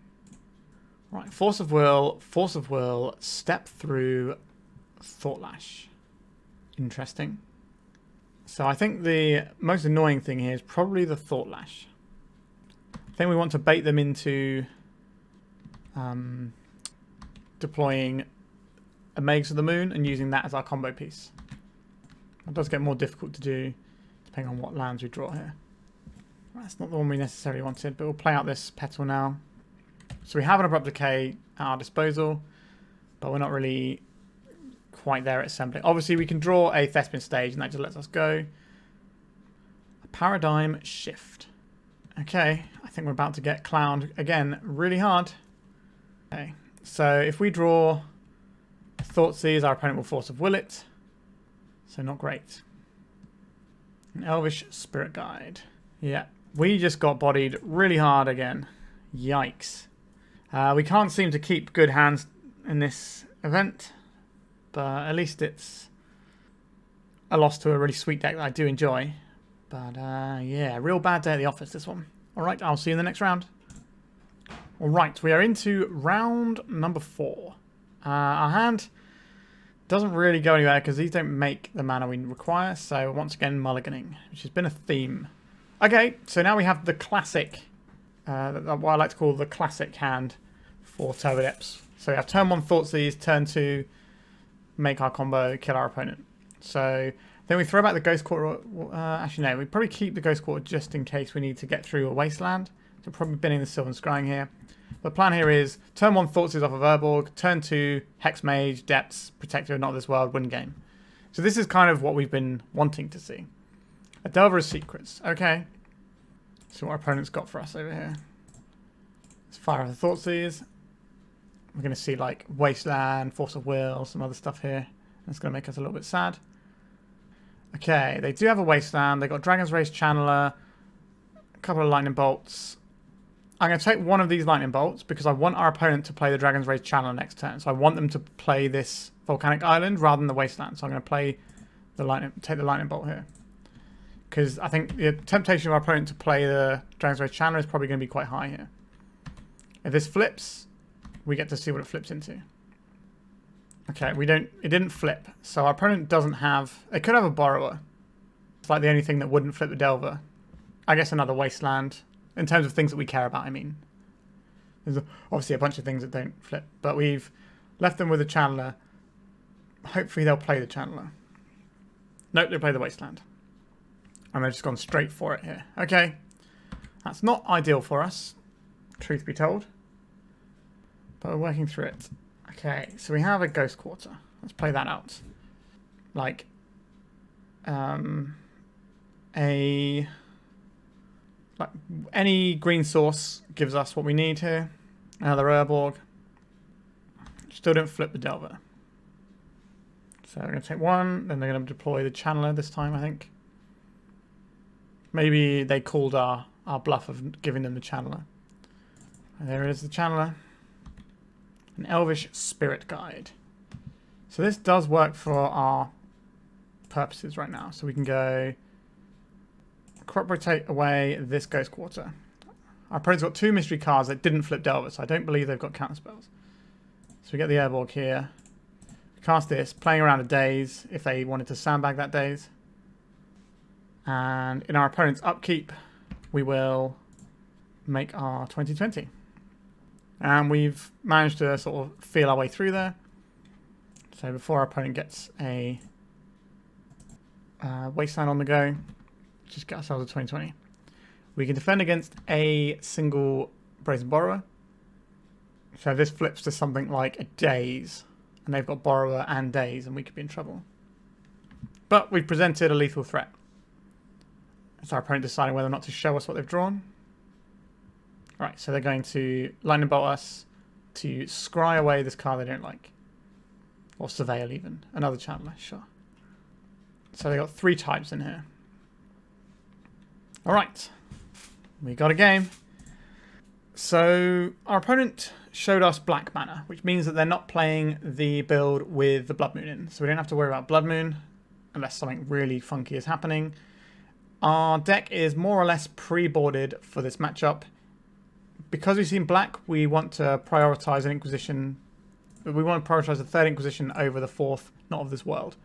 Right, Force of Will, step through Thought Lash. Interesting. So I think the most annoying thing here is probably the Thought Lash. I think we want to bait them into deploying a Mages of the Moon and using that as our combo piece. It does get more difficult to do depending on what lands we draw here. That's not the one we necessarily wanted, but we'll play out this Petal now. So we have an Abrupt Decay at our disposal, but we're not really quite there at assembling. Obviously, we can draw a Thespian stage, and that just lets us go. A Paradigm Shift. Okay, I think we're about to get clowned again really hard. Okay, so if we draw a Thoughtseize, our opponent will Force of Will it. So not great. An Elvish Spirit Guide. Yeah, we just got bodied really hard again. Yikes. We can't seem to keep good hands in this event, but at least it's a loss to a really sweet deck that I do enjoy. But yeah, real bad day at the office, this one. Alright, I'll see you in the next round. Alright, we are into round number 4. Our hand doesn't really go anywhere because these don't make the mana we require, so once again mulliganing, which has been a theme. Okay, so now we have the classic, what I like to call the classic hand for Turbodepths. So we have turn 1 Thoughtseize, turn 2 make our combo, kill our opponent. So then we throw back the Ghost Quarter. Actually, no, we probably keep the Ghost Quarter just in case we need to get through a Wasteland. So probably binning the Sylvan Scrying here. The plan here is turn 1 Thoughtseize off of Urborg, turn 2 Hexmage, Depths, Protector of Not This World, win game. So this is kind of what we've been wanting to see. A Delver of Secrets. Okay. So what our opponent's got for us over here. Let's fire off the Thoughtseize. We're going to see like Wasteland, Force of Will, some other stuff here. That's going to make us a little bit sad. Okay, they do have a Wasteland. They've got Dragon's Race Channeler, a couple of Lightning Bolts. I'm going to take one of these Lightning Bolts because I want our opponent to play the Dragon's Race Channeler next turn. So I want them to play this Volcanic Island rather than the Wasteland. So I'm going to play the take the Lightning Bolt here. Because I think the temptation of our opponent to play the Dragon's Race Channeler is probably going to be quite high here. If this flips, we get to see what it flips into. Okay, it didn't flip. So our opponent doesn't have, it could have a Borrower. It's like the only thing that wouldn't flip the Delver. I guess another Wasteland. In terms of things that we care about, I mean. There's obviously a bunch of things that don't flip. But we've left them with a Channeler. Hopefully they'll play the Channeler. Nope, they play the Wasteland. And they've just gone straight for it here. Okay. That's not ideal for us, truth be told. But we're working through it. Okay, so we have a Ghost Quarter. Let's play that out. Like, any green source gives us what we need here. Another Urborg. Still don't flip the Delver. So we're going to take one, then they're going to deploy the Channeler this time, I think. Maybe they called our bluff of giving them the Channeler. And there is the Channeler. An Elvish Spirit Guide. So this does work for our purposes right now. So we can go crop rotate away this Ghost Quarter. Our opponent's got 2 mystery cards that didn't flip Delver, so I don't believe they've got counter spells. So we get the Urborg here. We cast this, playing around a Daze if they wanted to sandbag that Daze. And in our opponent's upkeep, we will make our 2020. And we've managed to sort of feel our way through there. So before our opponent gets a Wasteland on the go, just get ourselves a 2020. We can defend against a single Brazen Borrower. So this flips to something like a Daze. And they've got Borrower and Daze, and we could be in trouble. But we've presented a lethal threat. It's our opponent deciding whether or not to show us what they've drawn. Alright, so they're going to Lightning Bolt us to scry away this card they don't like. Or Surveil even. Another Channeler, sure. So they got 3 types in here. Alright. We got a game. So our opponent showed us black mana, which means that they're not playing the build with the Blood Moon in. So we don't have to worry about Blood Moon unless something really funky is happening. Our deck is more or less pre-boarded for this matchup. Because we've seen black, we want to prioritize an Inquisition. We want to prioritize the 3rd Inquisition over the 4th Not of This World.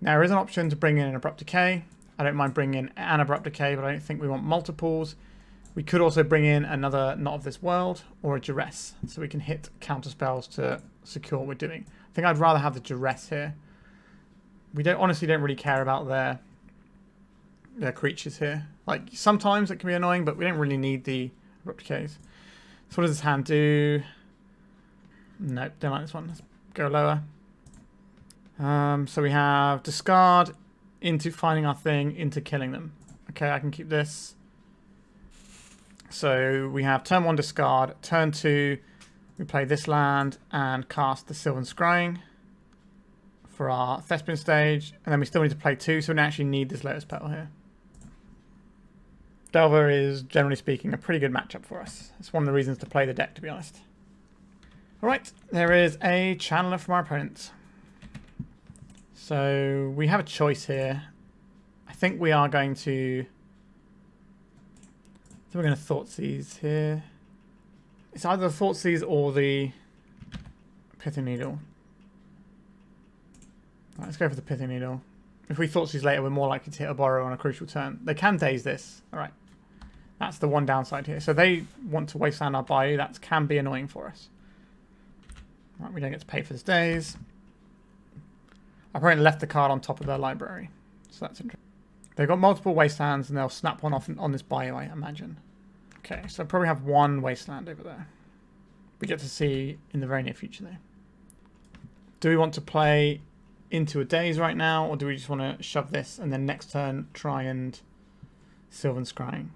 Now there is an option to bring in an Abrupt Decay. I don't mind bringing in an Abrupt Decay, but I don't think we want multiples. We could also bring in another Not of This World or a Duress, so we can hit counter spells to secure what we're doing. I think I'd rather have the Duress here. We honestly don't really care about their creatures here. Like sometimes it can be annoying, but we don't really need the Abrupt Decays. So what does this hand do? Nope, don't like this one. Let's go lower. So we have discard into finding our thing into killing them. Okay, I can keep this. So we have turn 1 discard, turn 2 we play this land and cast the Sylvan Scrying for our Thespian stage, and then we still need to play 2, so we don't actually need this Lotus Petal here. Delver is, generally speaking, a pretty good matchup for us. It's one of the reasons to play the deck, to be honest. Alright, there is a Channeler from our opponent. So we have a choice here. I think we are going to... So we're going to Thoughtseize here. It's either the Thoughtseize or the Pithing Needle. Right, let's go for the Pithing Needle. If we Thoughtseize later, we're more likely to hit a borrow on a crucial turn. They can daze this. Alright. That's the one downside here. So they want to wasteland our Bayou. That can be annoying for us. Right, we don't get to pay for this daze. Our opponent left the card on top of their library. So that's interesting. They've got multiple wastelands and they'll snap one off on this Bayou, I imagine. Okay, so I probably have one wasteland over there. We get to see in the very near future though. Do we want to play into a daze right now, or do we just want to shove this and then next turn try and Sylvan Scrying?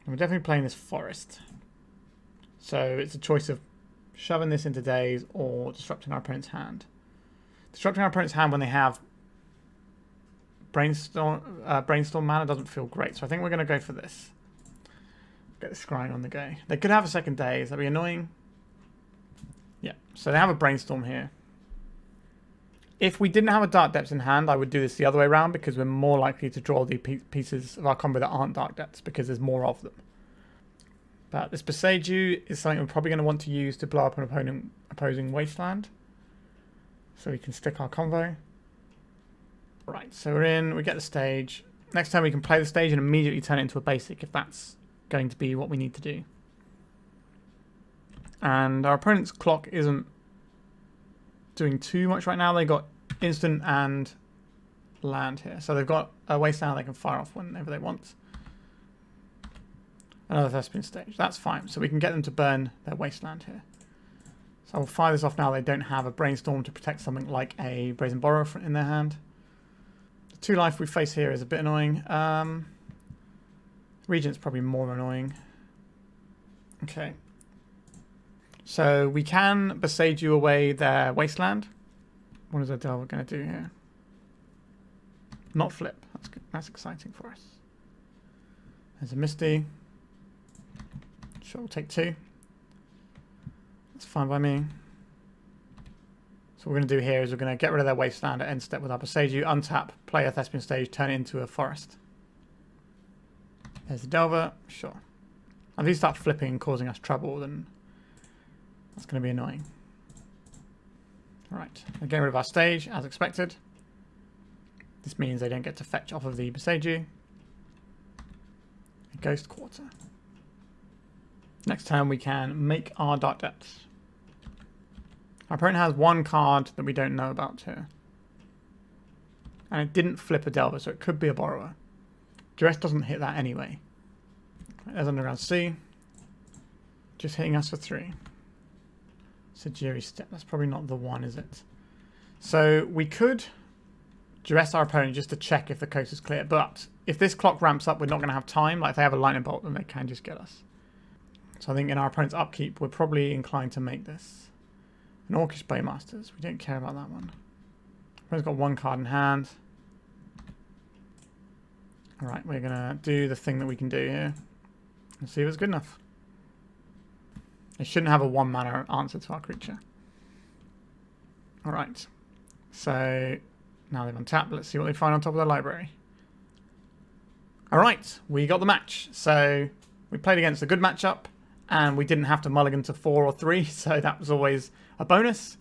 And we're definitely playing this forest. So it's a choice of shoving this into daze or disrupting our opponent's hand. Disrupting our opponent's hand when they have brainstorm mana doesn't feel great, so I think we're going to go for this. Get the Scrying on the go. They could have a second daze, that'd be annoying. Yeah, so they have a brainstorm here. If we didn't have a Dark Depths in hand, I would do this the other way around because we're more likely to draw the pieces of our combo that aren't Dark Depths because there's more of them. But this Boseiju is something we're probably going to want to use to blow up an opposing wasteland. So we can stick our combo. Right, so we're in, we get the stage. Next time we can play the stage and immediately turn it into a basic if that's going to be what we need to do. And our opponent's clock isn't doing too much right now. They got instant and land here. So they've got a wasteland they can fire off whenever they want. Another Thespian stage. That's fine. So we can get them to burn their wasteland here. So I'll fire this off now. They don't have a brainstorm to protect something like a Brazen Borrower in their hand. The 2 life we face here is a bit annoying. Regent's probably more annoying. Okay. So we can Boseiju away their wasteland. What is our Delver going to do here? Not flip. That's good. That's exciting for us. There's a Misty. Sure, we'll take 2. That's fine by me. So what we're going to do here is we're going to get rid of their wasteland at end step with our Boseiju, untap, play a Thespian stage, turn it into a forest. There's the Delver. Sure. If these start flipping and causing us trouble, then that's going to be annoying. Right, we're getting rid of our stage, as expected. This means they don't get to fetch off of the Boseiju. A Ghost Quarter. Next turn we can make our Dark Depths. Our opponent has 1 card that we don't know about here. And it didn't flip a Delver, so it could be a Borrower. Duress doesn't hit that anyway. Right, there's Underground Sea. Just hitting us for 3. Sejiri Steppe. That's probably not the one, is it? So we could Duress our opponent just to check if the coast is clear. But if this clock ramps up, we're not going to have time. Like if they have a lightning bolt, then they can just get us. So I think in our opponent's upkeep, we're probably inclined to make this. An Orcish Baymasters. We don't care about that one. We've got one card in hand. Alright, we're going to do the thing that we can do here. And see if it's good enough. It shouldn't have a 1 mana answer to our creature. Alright. So, now they've untapped. Let's see what they find on top of their library. Alright, we got the match. So, we played against a good matchup. And we didn't have to mulligan to 4 or 3. So, that was always a bonus.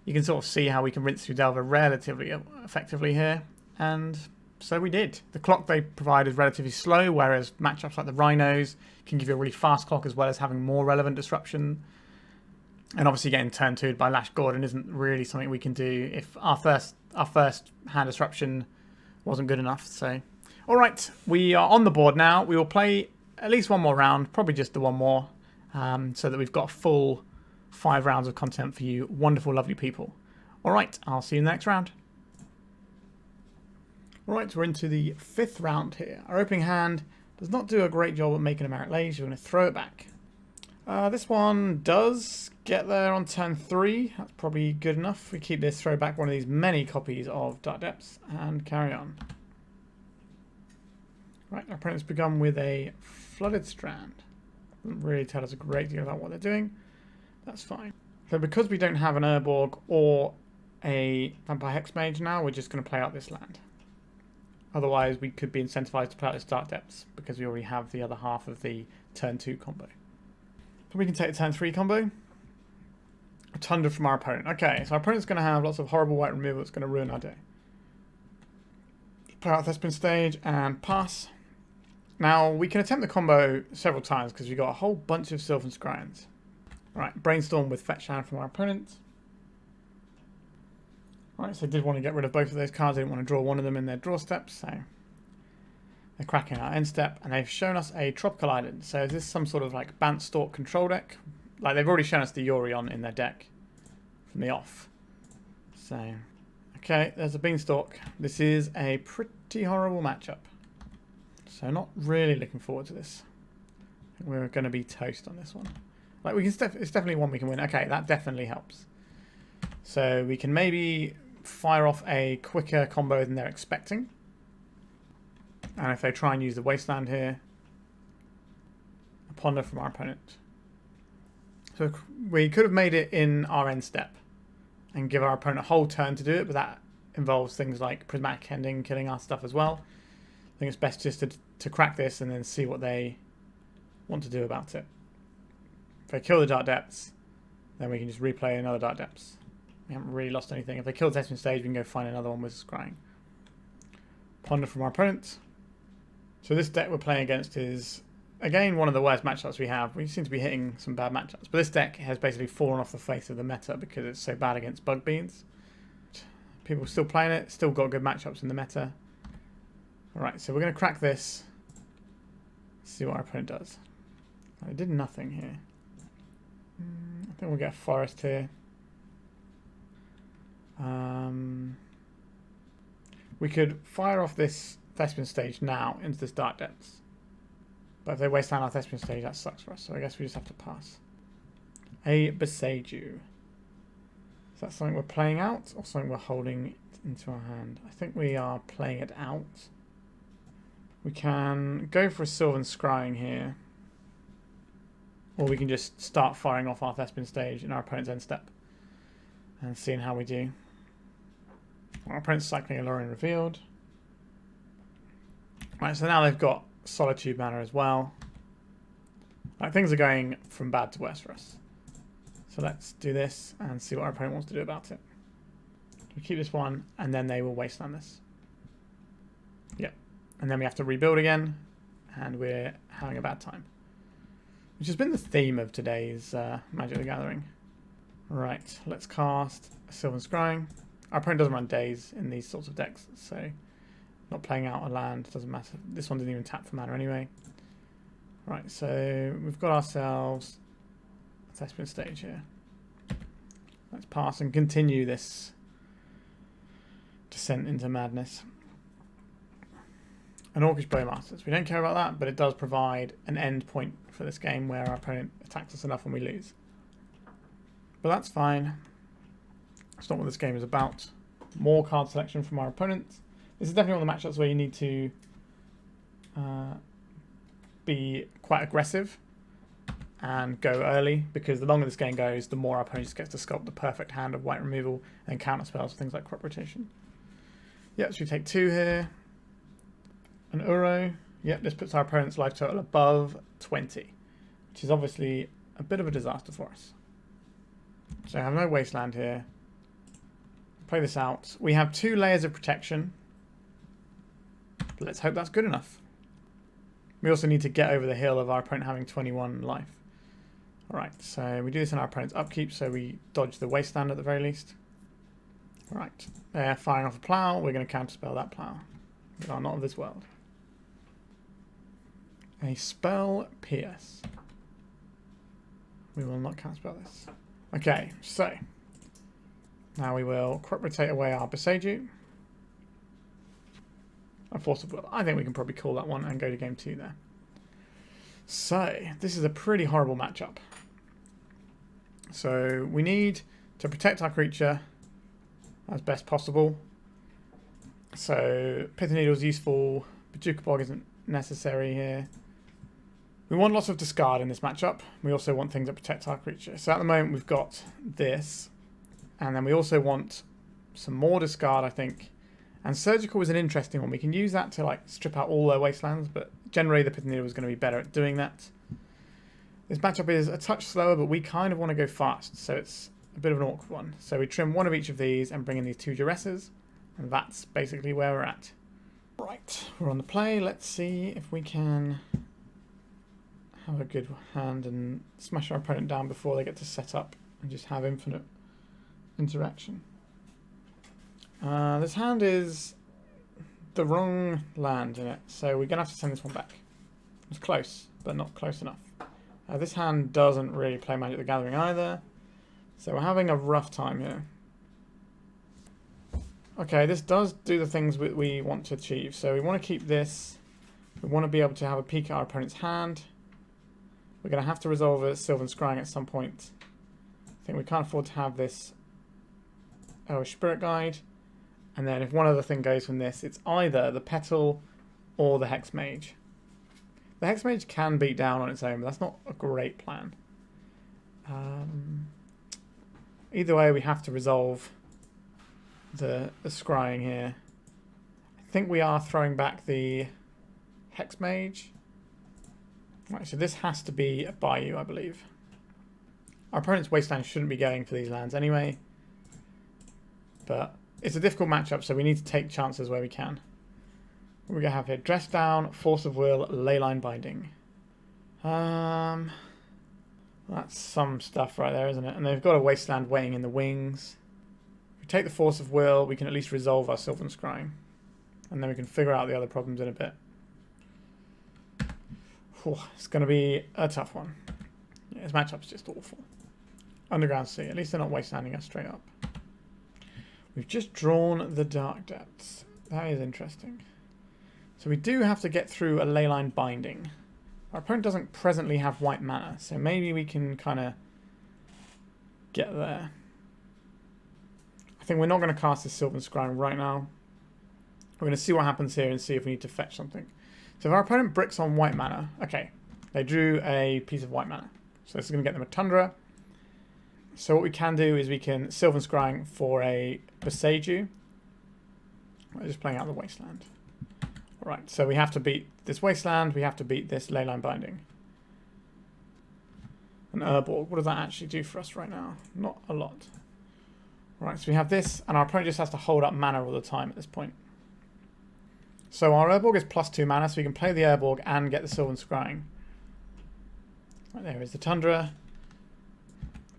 You can sort of see how we can rinse through Delver relatively effectively here. And so we did. The clock they provide is relatively slow, whereas matchups like the Rhinos can give you a really fast clock as well as having more relevant disruption. And obviously getting turn 2'd by Lash Gordon isn't really something we can do if our first hand disruption wasn't good enough. So, alright, we are on the board now. We will play at least one more round, probably just the one more, so that we've got a full 5 rounds of content for you wonderful, lovely people. Alright, I'll see you in the next round. Alright, we're into the 5th round here. Our opening hand does not do a great job at making a Merit Lage. We're going to throw it back. This one does get there on turn 3. That's probably good enough. We keep this, throw back one of these many copies of Dark Depths, and carry on. Right, our opponent's begun with a Flooded Strand. Doesn't really tell us a great deal about what they're doing. That's fine. So because we don't have an Urborg or a Vampire Hexmage now, we're just going to play out this land. Otherwise, we could be incentivized to play out this Dark Depths because we already have the other half of the turn 2 combo. So we can take the turn 3 combo. A Tundra from our opponent. Okay, so our opponent's going to have lots of horrible white removal that's going to ruin our day. Play out Thespian stage and pass. Now, we can attempt the combo several times because we've got a whole bunch of Sylvan Scryings. Right, Brainstorm with Fetch Land from our opponent. Right, so I did want to get rid of both of those cards. I didn't want to draw one of them in their draw steps, so they're cracking our end step, and they've shown us a Tropical Island. So is this some sort of like Bant Stalk control deck? Like they've already shown us the Yorion in their deck from the off. So, okay, there's a Beanstalk. This is a pretty horrible matchup. So not really looking forward to this. I think we're going to be toast on this one. Like we can, it's definitely one we can win. Okay, that definitely helps. So we can maybe fire off a quicker combo than they're expecting. And if they try and use the Wasteland here, a Ponder from our opponent. So we could have made it in our end step and give our opponent a whole turn to do it, but that involves things like Prismatic Ending, killing our stuff as well. I think it's best just to crack this and then see what they want to do about it. If they kill the Dark Depths, then we can just replay another Dark Depths. We haven't really lost anything. If they kill the Thespian stage, we can go find another one with Scrying. Ponder from our opponent. So this deck we're playing against is, again, one of the worst matchups we have. We seem to be hitting some bad matchups. But this deck has basically fallen off the face of the meta because it's so bad against Bug Beans. People are still playing it. Still got good matchups in the meta. Alright, so we're going to crack this. See what our opponent does. I did nothing here. I think we'll get a Forest here. We could fire off this Thespian stage now into this Dark Depths. But if they waste down our Thespian stage, that sucks for us. So I guess we just have to pass. A Boseiju. Is that something we're playing out or something we're holding into our hand? I think we are playing it out. We can go for a Sylvan Scrying here. Or we can just start firing off our Thespian stage in our opponent's end step. And seeing how we do. Our opponent's cycling a Lorien Revealed. Right, so now they've got Solitude mana as well. Like, things are going from bad to worse for us. So let's do this and see what our opponent wants to do about it. We keep this one and then they will wasteland this. Yep. And then we have to rebuild again and we're having a bad time. Which has been the theme of today's Magic the Gathering. Right, let's cast Sylvan Scrying. Our opponent doesn't run Daze in these sorts of decks, so not playing out a land doesn't matter. This one didn't even tap for mana anyway. Right, so we've got ourselves a Thespian stage here. Let's pass and continue this descent into madness. An Orcish Baymasters. We don't care about that, but it does provide an end point for this game where our opponent attacks us enough and we lose. But that's fine. That's not what this game is about. More card selection from our opponents. This is definitely one of the matchups where you need to be quite aggressive and go early, because the longer this game goes, the more our opponent just gets to sculpt the perfect hand of white removal and counter spells, things like crop rotation. Yep, so we take 2 here. An Uro. Yep, this puts our opponent's life total above 20, which is obviously a bit of a disaster for us. So I have no wasteland here. Play this out. We have 2 layers of protection. Let's hope that's good enough. We also need to get over the hill of our opponent having 21 life. Alright, so we do this in our opponent's upkeep, so we dodge the wasteland at the very least. Alright, they're firing off a plough. We're going to counterspell that plough. We are not of this world. A spell pierce. We will not counterspell this. Okay, so now we will crop rotate away our Boseiju. A force of will. I think we can probably call that one and go to game 2 there. So this is a pretty horrible matchup. So we need to protect our creature as best possible. So Pithing Needle is useful. Bojuka Bog isn't necessary here. We want lots of discard in this matchup. We also want things that protect our creature. So at the moment we've got this. And then we also want some more discard, I think. And Surgical is an interesting one. We can use that to like strip out all their wastelands, but generally the Pithing Needle is going to be better at doing that. This matchup is a touch slower, but we kind of want to go fast, so it's a bit of an awkward one. So we trim one of each of these and bring in these 2 Duresses, and that's basically where we're at. Right, we're on the play. Let's see if we can have a good hand and smash our opponent down before they get to set up and just have infinite interaction. This hand is the wrong land in it, so we're going to have to send this one back. It's close, but not close enough. This hand doesn't really play Magic the Gathering either, so we're having a rough time here. Okay, this does do the things we want to achieve. So we want to keep this. We want to be able to have a peek at our opponent's hand. We're going to have to resolve a Sylvan Scrying at some point. I think we can't afford to have this Elvish Spirit Guide. And then if one other thing goes from this, it's either the Petal or the Hexmage. The Hexmage can beat down on its own, but that's not a great plan. Either way, we have to resolve the Scrying here. I think we are throwing back the Hexmage. Right, so this has to be a Bayou, I believe. Our opponent's wasteland shouldn't be going for these lands anyway. But it's a difficult matchup, so we need to take chances where we can. What are we going to have here? Dress Down, Force of Will, Leyline Binding. That's some stuff right there, isn't it? And they've got a wasteland waiting in the wings. If we take the Force of Will, we can at least resolve our Sylvan Scrying. And then we can figure out the other problems in a bit. Whew, it's going to be a tough one. Yeah, this matchup's just awful. Underground Sea. At least they're not wastelanding us straight up. We've just drawn the Dark Depths. That is interesting. So we do have to get through a Leyline Binding. Our opponent doesn't presently have white mana, so maybe we can kind of get there. I think we're not going to cast this Sylvan Scrying right now. We're going to see what happens here and see if we need to fetch something. So if our opponent bricks on white mana, okay, they drew a piece of white mana. So this is going to get them a Tundra. So what we can do is we can Sylvan Scrying for a Boseiju. We're just playing out the wasteland. Alright, so we have to beat this wasteland, we have to beat this Leyline Binding. An Urborg, what does that actually do for us right now? Not a lot. Right, so we have this, and our opponent just has to hold up mana all the time at this point. So our Urborg is +2 mana, so we can play the Urborg and get the Sylvan Scrying. Right, there is the Tundra.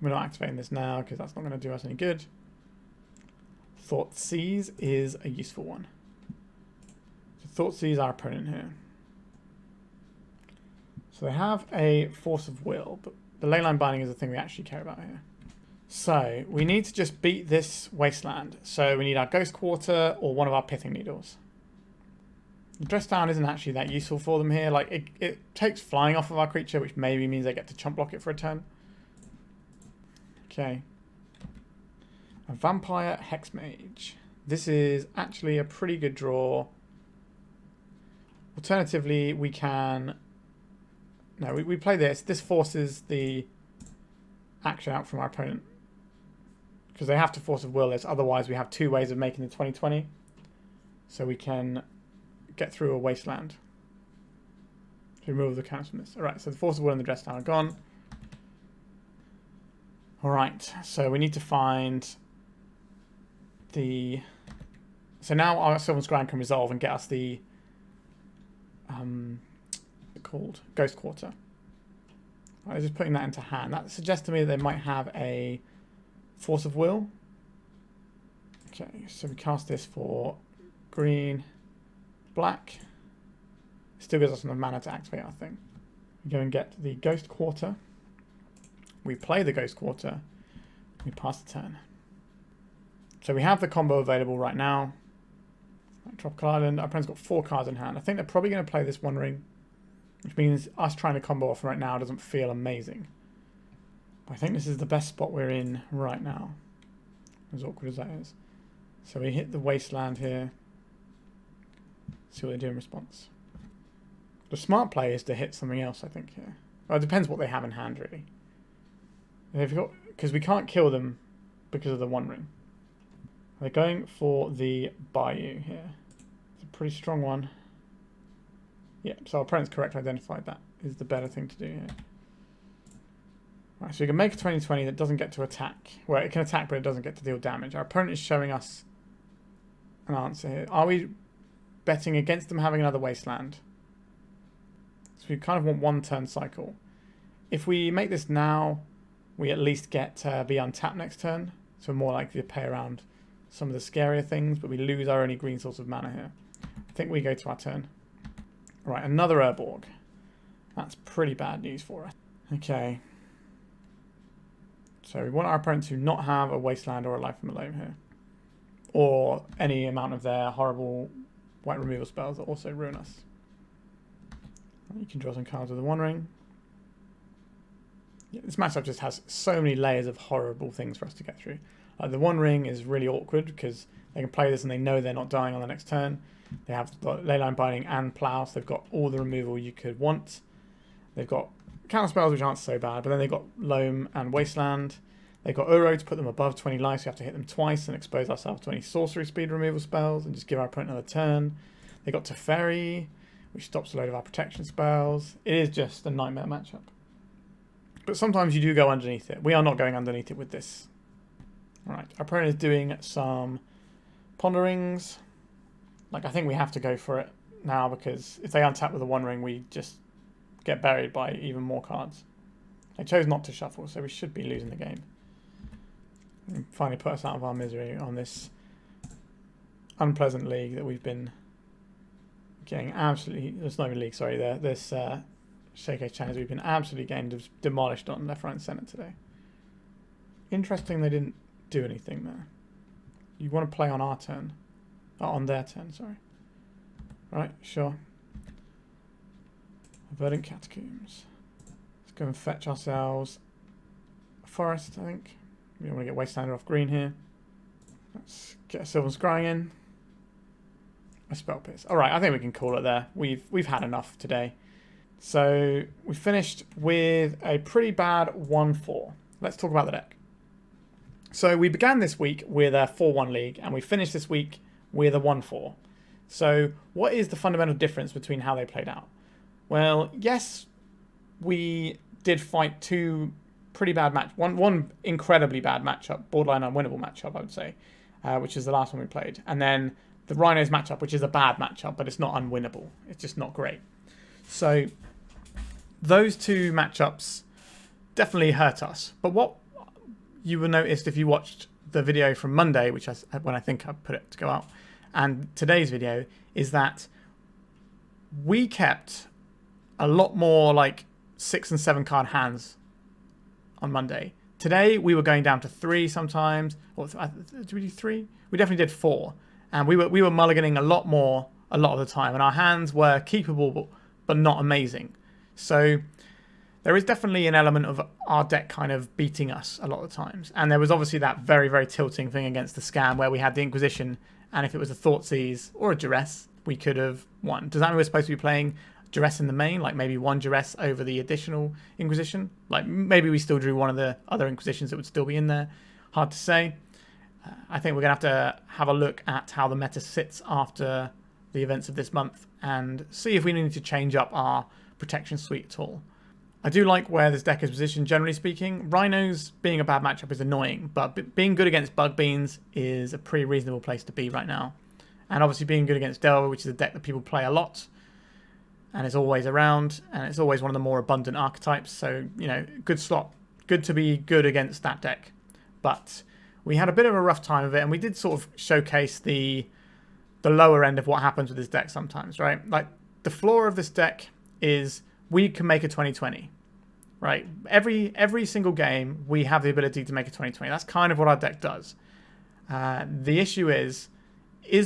We're not activating this now because that's not going to do us any good. Thoughtseize is a useful one. So Thoughtseize our opponent here. So they have a Force of Will, but the Leyline Binding is the thing we actually care about here. So we need to just beat this wasteland. So we need our Ghost Quarter or one of our Pithing Needles. Dress Down isn't actually that useful for them here. Like it takes flying off of our creature, which maybe means they get to chump block it for a turn. Okay, A Vampire Hexmage. This is actually a pretty good draw. Alternatively, we can... No, we play this. This forces the action out from our opponent. Because they have to force of will this. Otherwise, we have two ways of making the 20/20. So we can get through a wasteland. To remove the counters from this. Alright, so the force of will and the dress down are gone. Alright, so we need to find the... So now our Sylvan Scrying can resolve and get us the... called Ghost Quarter. Right, just putting that into hand. That suggests to me that they might have a force of will. Okay, so we cast this for green, black. Still gives us enough mana to activate our thing. We go and get the Ghost Quarter. We play the Ghost Quarter. We pass the turn. So we have the combo available right now. Tropical Island. Our opponent's got 4 cards in hand. I think they're probably going to play this One Ring, which means us trying to combo off right now doesn't feel amazing. But I think this is the best spot we're in right now, as awkward as that is. So we hit the Wasteland here. See what they do in response. The smart play is to hit something else, I think, here. Well, it depends what they have in hand, really. Because we can't kill them because of the One Ring. They're going for the Bayou here. It's a pretty strong one. Yeah, so our opponent's correctly identified that is the better thing to do here. Right, so we can make a 20/20 that doesn't get to attack. Well, it can attack, but it doesn't get to deal damage. Our opponent is showing us an answer here. Are we betting against them having another Wasteland? So we kind of want 1 turn cycle. If we make this now, we at least get to be untapped next turn. So we're more likely to pay around some of the scarier things, but we lose our only green source of mana here. I think we go to our turn. Right, another Urborg. That's pretty bad news for us. Okay. So we want our opponent to not have a Wasteland or a Life from Alone here. Or any amount of their horrible white removal spells that also ruin us. You can draw some cards with the One Ring. Yeah, this matchup just has so many layers of horrible things for us to get through. The One Ring is really awkward because they can play this and they know they're not dying on the next turn. They have Leyline Binding and Plow, so they've got all the removal you could want. They've got counter spells which aren't so bad, but then they've got Loam and Wasteland. They've got Uro to put them above 20 life, so you have to hit them twice and expose ourselves to any sorcery speed removal spells and just give our opponent another turn. They've got Teferi, which stops a load of our protection spells. It is just a nightmare matchup. But sometimes you do go underneath it. We are not going underneath it with this. Alright, our opponent is doing some Ponderings. Like, I think we have to go for it now because if they untap with a One Ring, we just get buried by even more cards. They chose not to shuffle, so we should be losing the game. And finally put us out of our misery on this unpleasant league that we've been getting absolutely... It's not even league, sorry. This Showcase Challenge we've been absolutely getting demolished on left, right and centre today. Interesting they didn't do anything there. You want to play on our turn. Oh, on their turn, sorry. Right, sure. Verdant Catacombs. Let's go and fetch ourselves a forest, I think. We don't want to get Wastelander off green here. Let's get a Sylvan Scrying in. A Spell Pierce. Alright, I think we can call it there. We've had enough today. So we finished with a pretty bad 1-4. Let's talk about the deck. So we began this week with a 4-1 league, and we finished this week with a 1-4. So what is the fundamental difference between how they played out? Well, yes, we did fight 2 pretty bad match, one incredibly bad matchup, borderline unwinnable matchup, I would say, which is the last one we played, and then the Rhinos matchup, which is a bad matchup, but it's not unwinnable. It's just not great. So those 2 matchups definitely hurt us. But what you will notice if you watched the video from Monday, which when I think I put it to go out, and today's video, is that we kept a lot more like 6 and 7 card hands on Monday. Today we were going down to 3 sometimes. Or did we do 3? We definitely did 4, and we were mulliganing a lot more a lot of the time, and our hands were keepable but not amazing. So there is definitely an element of our deck kind of beating us a lot of the times. And there was obviously that very, very tilting thing against the Scam where we had the Inquisition, and if it was a Thoughtseize or a Duress, we could have won. Does that mean we're supposed to be playing Duress in the main, like maybe one Duress over the additional Inquisition? Like maybe we still drew one of the other Inquisitions that would still be in there. Hard to say. I think we're going to have a look at how the meta sits after the events of this month and see if we need to change up our protection suite at all. I do like where this deck is positioned, generally speaking. Rhinos being a bad matchup is annoying, but being good against Bug Beans is a pretty reasonable place to be right now. And obviously being good against Delver, which is a deck that people play a lot, and it's always around, and it's always one of the more abundant archetypes. So, you know, good slot. Good to be good against that deck. But we had a bit of a rough time of it, and we did sort of showcase the lower end of what happens with this deck sometimes, right? Like, the floor of this deck is we can make a 2020, right? Every single game, we have the ability to make a 2020. That's kind of what our deck does. The issue is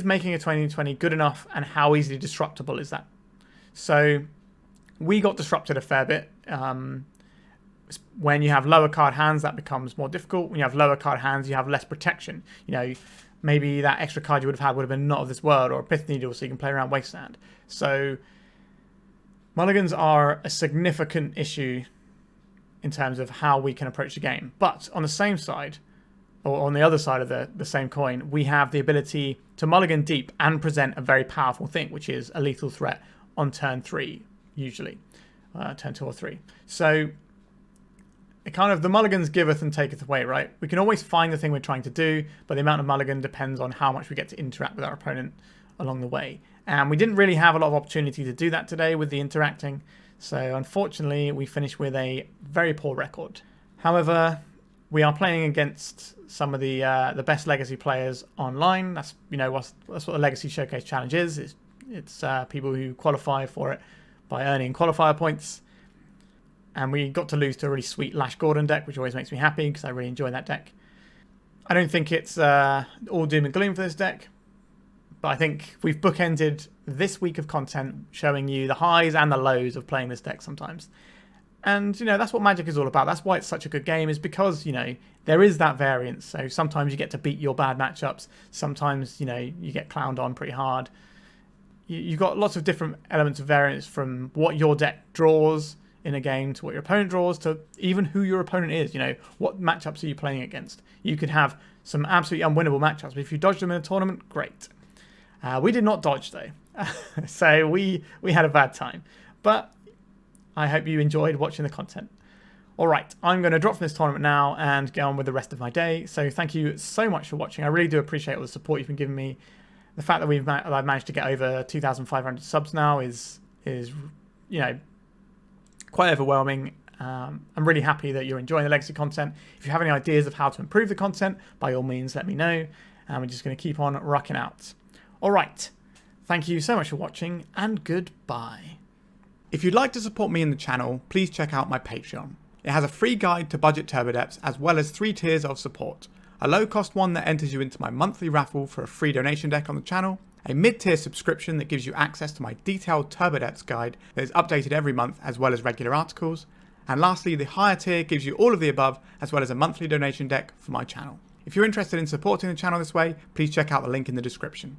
making a 2020 good enough, and how easily disruptible is that? So we got disrupted a fair bit. When you have lower card hands, that becomes more difficult. When you have lower card hands, you have less protection. You know, maybe that extra card you would have had would have been Not of This World or a Pithing Needle, so you can play around Wasteland. So mulligans are a significant issue in terms of how we can approach the game. But on the same side, or on the other side of the same coin, we have the ability to mulligan deep and present a very powerful thing, which is a lethal threat on turn 3, usually. Turn 2 or 3. So it kind of, the mulligans giveth and taketh away, right? We can always find the thing we're trying to do, but the amount of mulligan depends on how much we get to interact with our opponent along the way. And we didn't really have a lot of opportunity to do that today with the interacting. So unfortunately, we finished with a very poor record. However, we are playing against some of the best Legacy players online. That's, you know, that's what the Legacy Showcase Challenge is. It's people who qualify for it by earning qualifier points. And we got to lose to a really sweet Lash Gordon deck, which always makes me happy because I really enjoy that deck. I don't think it's all doom and gloom for this deck, but I think we've bookended this week of content showing you the highs and the lows of playing this deck sometimes. And, you know, that's what Magic is all about. That's why it's such a good game, is because, you know, there is that variance. So sometimes you get to beat your bad matchups. Sometimes, you know, you get clowned on pretty hard. You've got lots of different elements of variance, from what your deck draws in a game to what your opponent draws to even who your opponent is. You know, what matchups are you playing against? You could have some absolutely unwinnable matchups, but if you dodge them in a tournament, great. We did not dodge though, so we had a bad time. But I hope you enjoyed watching the content. All right, I'm going to drop from this tournament now and get on with the rest of my day. So thank you so much for watching. I really do appreciate all the support you've been giving me. The fact that I've managed to get over 2,500 subs now is you know, quite overwhelming. I'm really happy that you're enjoying the Legacy content. If you have any ideas of how to improve the content, by all means, let me know. And we're just going to keep on rocking out. All right. Thank you so much for watching, and goodbye. If you'd like to support me in the channel, please check out my Patreon. It has a free guide to budget Turbodepths, as well as 3 tiers of support. A low-cost one that enters you into my monthly raffle for a free donation deck on the channel, a mid-tier subscription that gives you access to my detailed Turbodepths guide that is updated every month, as well as regular articles, and lastly, the higher tier gives you all of the above, as well as a monthly donation deck for my channel. If you're interested in supporting the channel this way, please check out the link in the description.